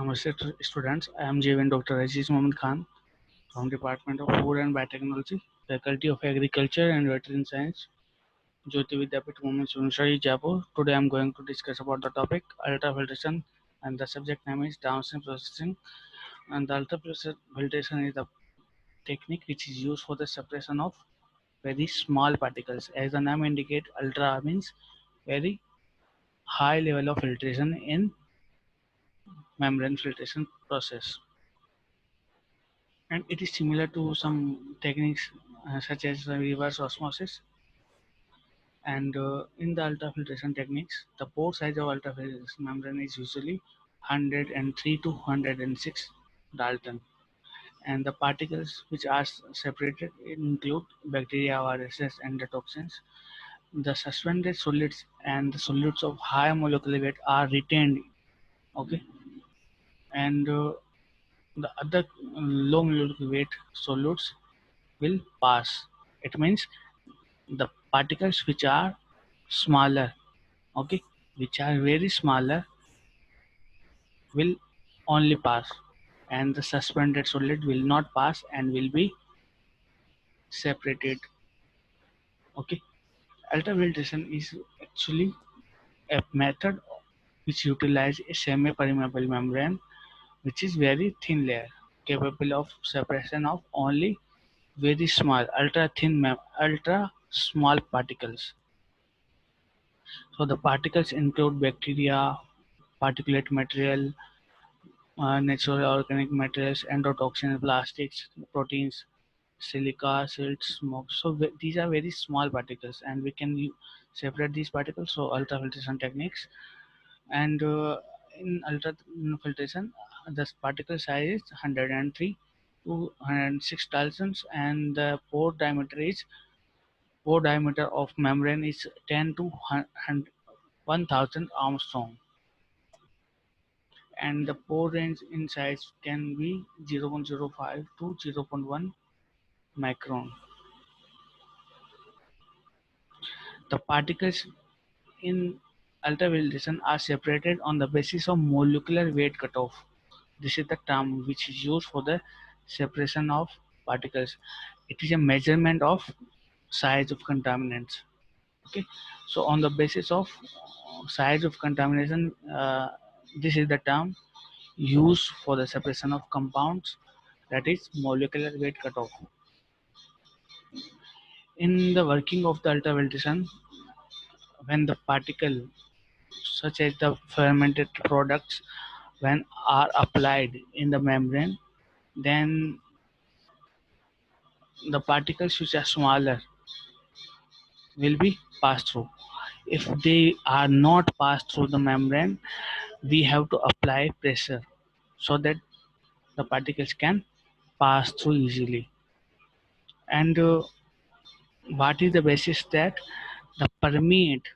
Namaste students, I am JVN Dr. Aziz Mohammed Khan from Department of Food and Biotechnology, Faculty of Agriculture and Veterinary Science, Jyoti Vidyapith Women's University, Jaipur. Today I am going to discuss about the topic ultrafiltration, and the subject name is downstream processing. And the ultrafiltration is the technique which is used for the separation of very small particles. As the name indicates, ultra means very high level of filtration in membrane filtration process. And it is similar to some techniques such as reverse osmosis. And in the ultrafiltration techniques, the pore size of ultrafiltration membrane is usually 103 to 106 Dalton, and the particles which are separated include bacteria, viruses, and the toxins. The suspended solids and the solids of high molecular weight are retained. Okay, and the other low molecular weight solids will pass. It means the particles which are smaller, okay, which are very smaller, will only pass, and the suspended solid will not pass and will be separated. Okay, ultrafiltration is actually a method which utilizes a semi-permeable membrane which is very thin layer capable of separation of only very small ultra small particles. So the particles include bacteria, particulate material, natural organic materials, endotoxins, plastics, proteins, silica, silt, smoke. So these are very small particles, and we can separate these particles. So ultrafiltration techniques, and in ultrafiltration, the particle size is 103 to 106 Daltons, and the pore diameter of membrane is 10 to 1000 Armstrong, and the pore range in size can be 0.05 to 0.1 micron. The particles in ultrafiltration are separated on the basis of molecular weight cutoff. This is the term which is used for the separation of particles. It is a measurement of size of contaminants. Okay, so on the basis of size of contamination, this is the term used for the separation of compounds, that is molecular weight cutoff. In the working of the ultrafiltration, when the particle such as the fermented products when are applied in the membrane, then the particles which are smaller will be passed through. If they are not passed through the membrane, we have to apply pressure so that the particles can pass through easily. And what is the basis that the permeate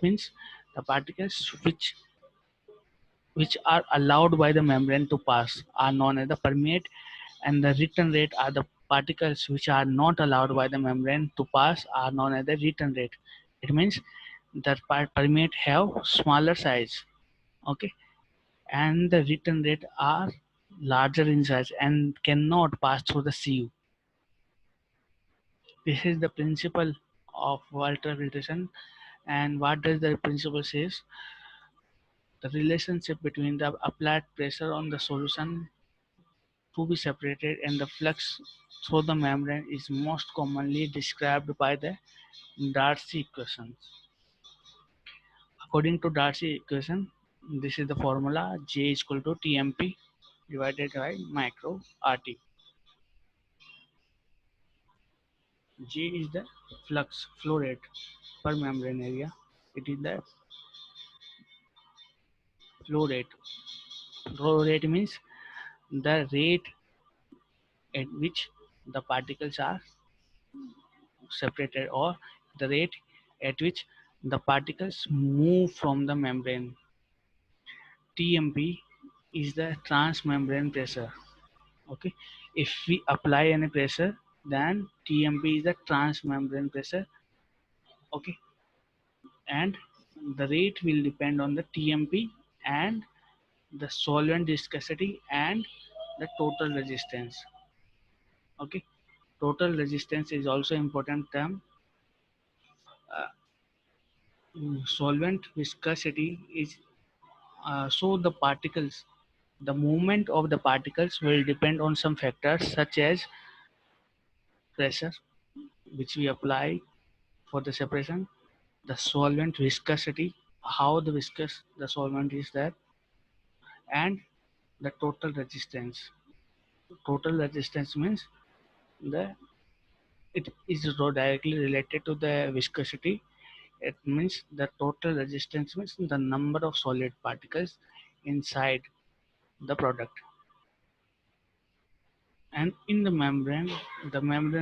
means the particles which are allowed by the membrane to pass are known as the permeate, and the return rate are the particles which are not allowed by the membrane to pass are known as the return rate. It means that permeate have smaller size, okay, and the return rate are larger in size and cannot pass through the sieve. This is the principle of ultrafiltration. And what does the principle says? The relationship between the applied pressure on the solution to be separated and the flux through the membrane is most commonly described by the Darcy equation. According to Darcy equation, this is the formula: J is equal to TMP divided by micro RT. J is the flux flow rate per membrane area. It is the flow rate. Flow rate means the rate at which the particles are separated, or the rate at which the particles move from the membrane. TMP is the transmembrane pressure. Okay, if we apply any pressure, then TMP is the transmembrane pressure. Okay, and the rate will depend on the TMP and the solvent viscosity, and the total resistance. Okay, total resistance is also important term. Solvent viscosity is so the movement of the particles will depend on some factors such as pressure which we apply for the separation, the solvent viscosity, how the viscous the solvent is there, and the total resistance. Total resistance means the it is directly related to the viscosity. It means the total resistance means the number of solid particles inside the product. And in the membrane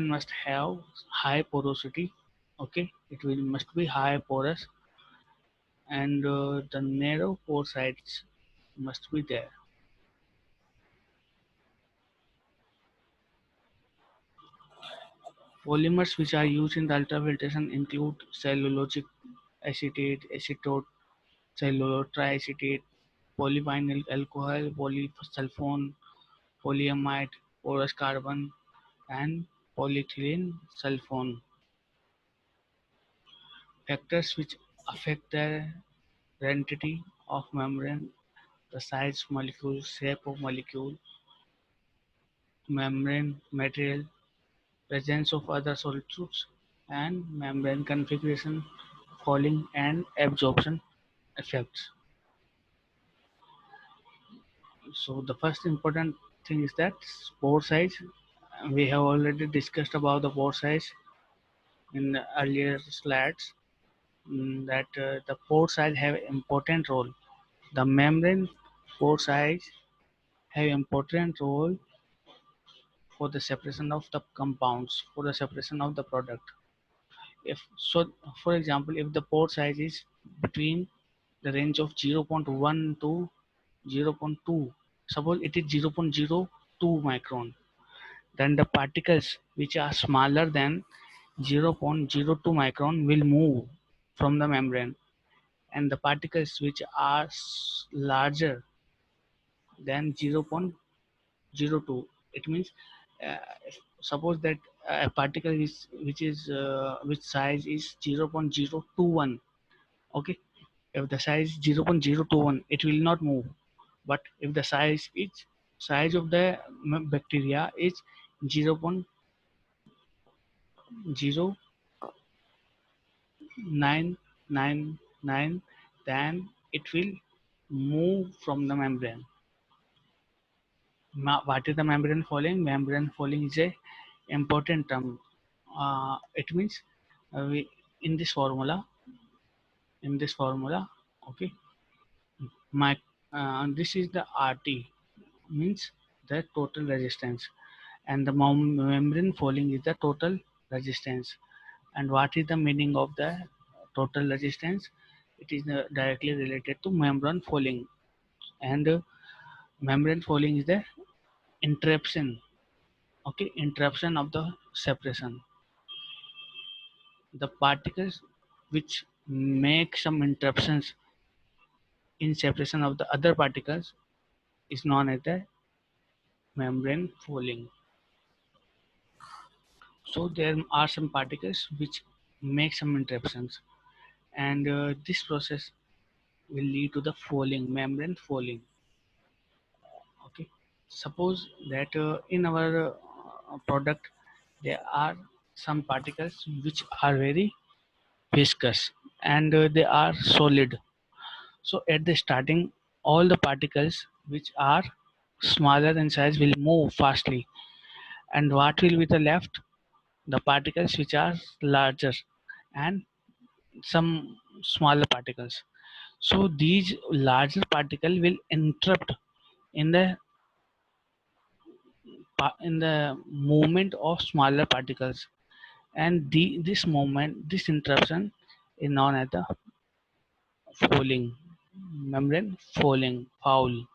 must have high porosity. Okay, it will must be high porous, and the narrow pore sides must be there. Polymers which are used in the ultrafiltration include cellulosic acetate, acetone, cellulose triacetate, polyvinyl alcohol, polysulfone, polyamide, porous carbon, and polyethylene sulfone. Factors which affect the identity of membrane, the size molecule, shape of molecule, membrane material, presence of other solutes, and membrane configuration, fouling and absorption effects. So the first important thing is that pore size. We have already discussed about the pore size in the earlier slides. That the pore size have important role. The membrane pore size have important role for the separation of the compounds, for the separation of the product. If so, for example, if the pore size is between the range of 0.1 to 0.2, suppose it is 0.02 micron, then the particles which are smaller than 0.02 micron will move from the membrane, and the particles which are larger than 0.02, it means uh, suppose that a particle which size is 0.021. Okay, if the size 0.021, it will not move. But if the size of the bacteria is 0.0999, then it will move from the membrane. What is the membrane fouling? Membrane fouling is a important term. It means we in this formula, okay, my this is the RT, means the total resistance, and the membrane fouling is the total resistance. And what is the meaning of the total resistance? It is directly related to membrane fouling, and membrane fouling is the interruption. Okay, interruption of the separation. The particles which make some interruptions in separation of the other particles is known as the membrane fouling. So there are some particles which make some interruptions, and this process will lead to the fouling, membrane fouling. Okay, suppose that in our product there are some particles which are very viscous, and they are solid. So at the starting, all the particles which are smaller in size will move fastly, and what will be the left? The particles which are larger and some smaller particles. So these larger particle will interrupt in the in the movement of smaller particles, and this movement, this interruption is known as the fouling, membrane fouling, foul.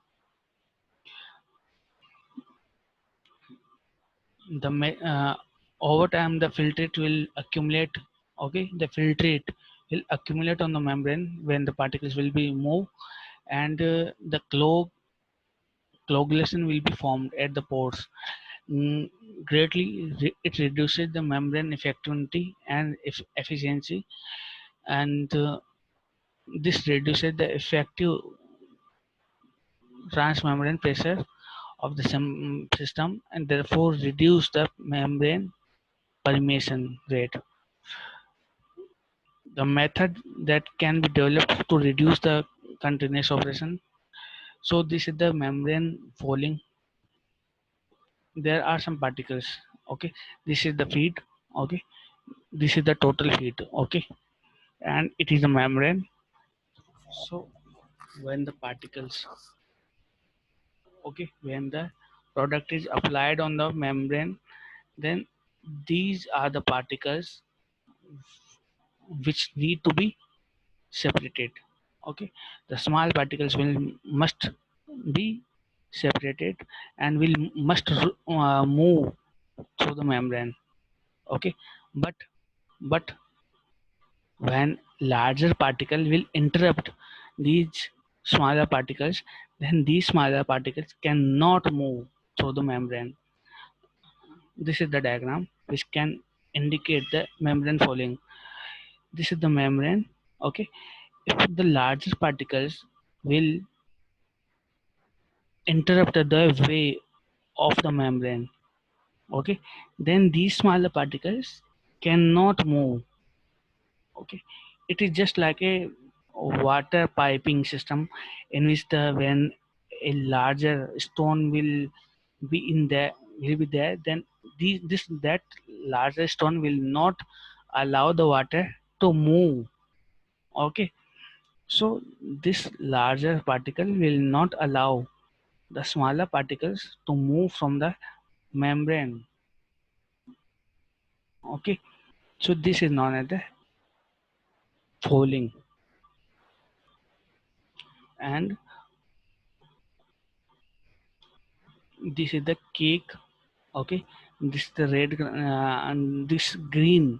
Over time the filtrate will accumulate. Okay, the filtrate will accumulate on the membrane when the particles will be moved, and the clog coagulation will be formed at the pores. Mm, it reduces the membrane effectivity and efficiency, and this reduces the effective transmembrane pressure of the system, and therefore reduce the membrane permeation rate. The method that can be developed to reduce the continuous operation. So this is the membrane falling. There are some particles. Okay, this is the feed. Okay, this is the total feed. Okay, and it is a membrane. So when the particles, okay, when the product is applied on the membrane, then these are the particles which need to be separated. Okay, the small particles will must be separated and will must move through the membrane. Okay, but but when larger particle will interrupt these smaller particles, then these smaller particles cannot move through the membrane. This is the diagram which can indicate the membrane falling. This is the membrane. Okay, if the larger particles will interrupt the way of the membrane, okay, then these smaller particles cannot move. Okay, it is just like a water piping system in which the when a larger stone will be there, then this that larger stone will not allow the water to move. Okay, so this larger particle will not allow the smaller particles to move from the membrane. Okay, so this is known as the fouling. And this is the cake. Okay, this is the red and this green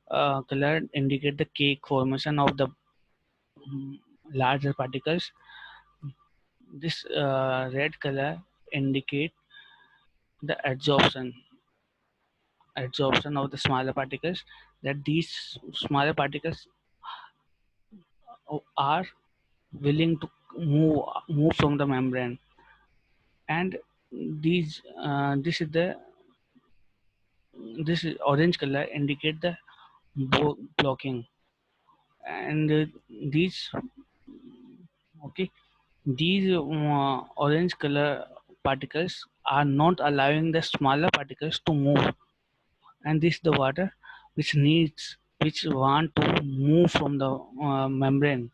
color indicate the cake formation of the larger particles. This red color indicate the adsorption of the smaller particles, that these smaller particles are willing to move from the membrane. And this is the this orange color indicate the blocking. And these okay, these orange color particles are not allowing the smaller particles to move, and this is the water which want to move from the membrane.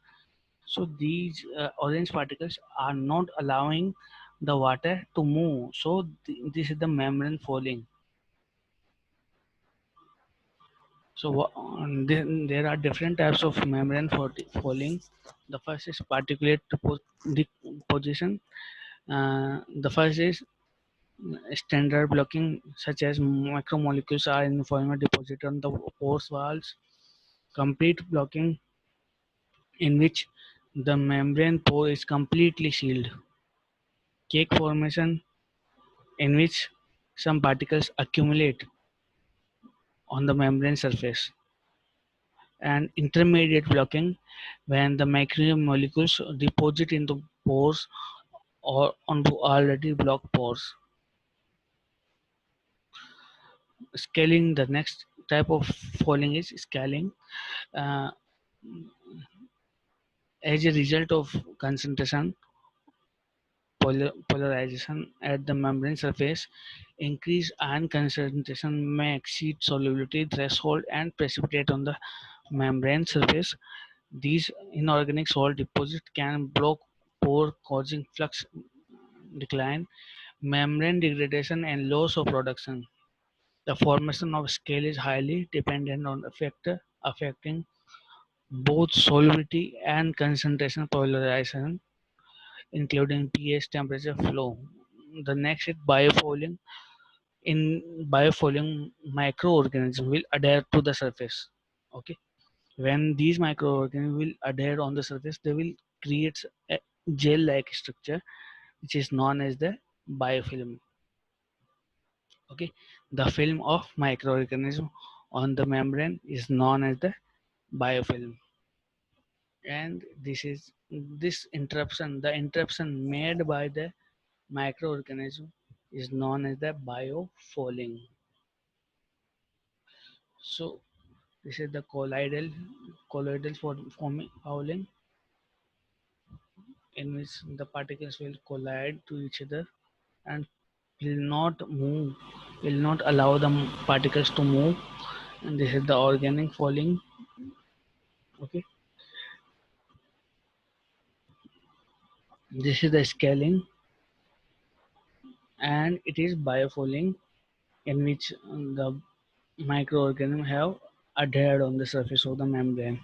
So these orange particles are not allowing the water to move, so this is the membrane falling. So there are different types of membrane falling. The first is particulate deposition. The first is standard blocking, such as macromolecules are informal deposit on the pores walls. Complete blocking, in which the membrane pore is completely sealed. Cake formation, in which some particles accumulate on the membrane surface. And intermediate blocking, when the macromolecules deposit into pores or onto already blocked pores. Scaling, the next type of falling is scaling. Uh, as a result of concentration polarization at the membrane surface, increased ion concentration may exceed solubility threshold and precipitate on the membrane surface. These inorganic salt deposits can block pore, causing flux decline, membrane degradation, and loss of production. The formation of scale is highly dependent on the factor affecting both solubility and concentration polarization, including pH, temperature, flow. The next is biofouling. In biofouling, microorganisms will adhere to the surface. Okay, when these microorganisms will adhere on the surface, they will create a gel-like structure which is known as the biofilm. Okay, the film of microorganism on the membrane is known as the biofilm, and the interruption made by the microorganism is known as the biofouling. So this is the colloidal fouling, in which the particles will collide to each other and will not move, will not allow the particles to move. And this is the organic fouling. Okay, this is the scaling, and it is biofouling, in which the microorganisms have adhered on the surface of the membrane.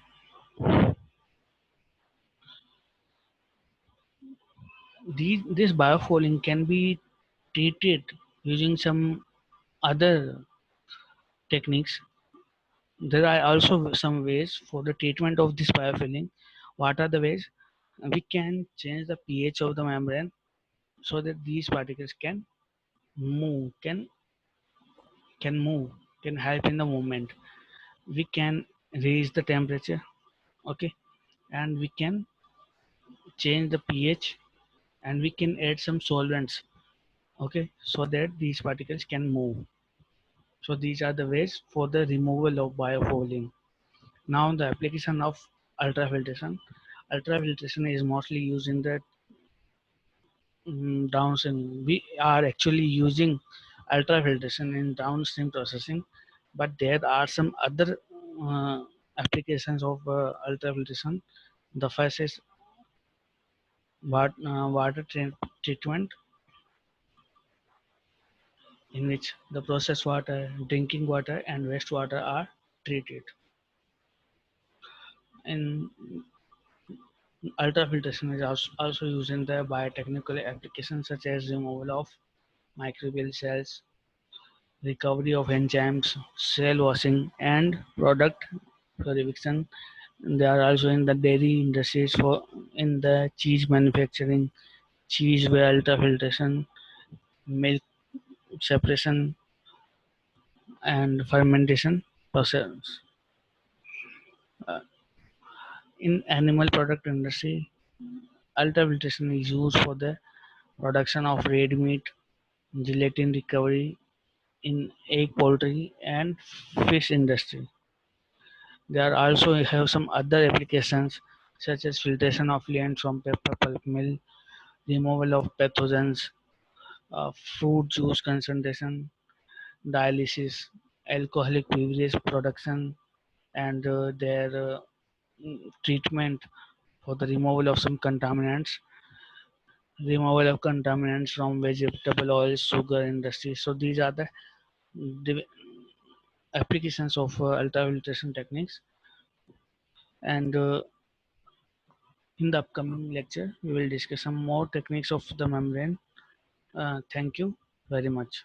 This biofouling can be treated using some other techniques. There are also some ways for the treatment of this biofouling. What are the ways? We can change the pH of the membrane so that these particles move, can can move, can help in the movement. We can raise the temperature, okay, and we can change the pH, and we can add some solvents, okay, so that these particles can move. So these are the ways for the removal of biofouling. Now the application of ultrafiltration. Ultrafiltration is mostly used in the downstream. We are actually using ultrafiltration in downstream processing, but there are some other uh, applications of ultrafiltration. The first is treatment, in which the processed water, drinking water, and wastewater are treated. In ultrafiltration is also used in the biotechnical applications such as removal of microbial cells, recovery of enzymes, cell washing, and product purification. They are also in the dairy industries for in the cheese manufacturing, cheese by ultrafiltration, milk separation, and fermentation process. Uh, in animal product industry, ultrafiltration is used for the production of red meat, gelatin recovery in egg, poultry, and fish industry. There also have some other applications such as filtration of effluent from paper pulp mill, removal of pathogens, fruit juice concentration, dialysis, alcoholic beverage production, and their treatment for the removal of some contaminants, removal of contaminants from vegetable oil, sugar industry. So these are the applications of ultrafiltration techniques. And in the upcoming lecture, we will discuss some more techniques of the membrane. Thank you very much.